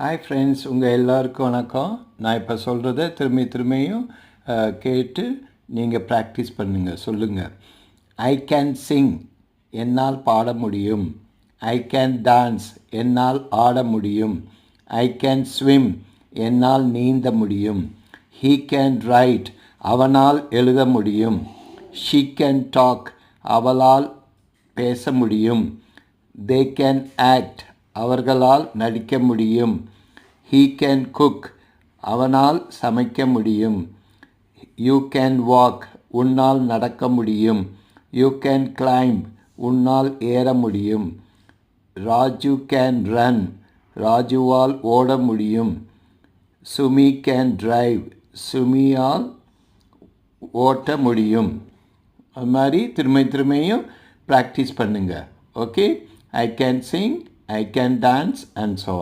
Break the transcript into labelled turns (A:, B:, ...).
A: Hi friends, உங்கள் எல்லாருக்கும் வணக்கம். நான் இப்போ சொல்கிறத திரும்பியும் கேட்டு நீங்கள் ப்ராக்டிஸ் சொல்லுங்கள். ஐ கேன் சிங், என்னால் பாட முடியும். ஐ கேன் டான்ஸ், என்னால் ஆட முடியும். ஐ கேன் ஸ்விம், என்னால் நீந்த முடியும். ஹீ கேன் ரைட், அவனால் எழுத முடியும். ஷீ கேன் டாக், அவளால் பேச முடியும். தே கேன் ஆக்ட், அவர்களால் நடிக்க முடியும். ஹீ கேன் குக், அவனால் சமைக்க முடியும். யூ கேன் வாக், உன்னால் நடக்க முடியும். யூ கேன் கிளைம்ப், உன்னால் ஏற முடியும். ராஜு கேன் ரன், ராஜுவால் ஓட முடியும். சுமி கேன் டிரைவ், சுமியால் ஓட்ட முடியும். அது மாதிரி திரும்பியும் ப்ராக்டிஸ் பண்ணுங்கள். Okay, I can sing, I can dance and so on.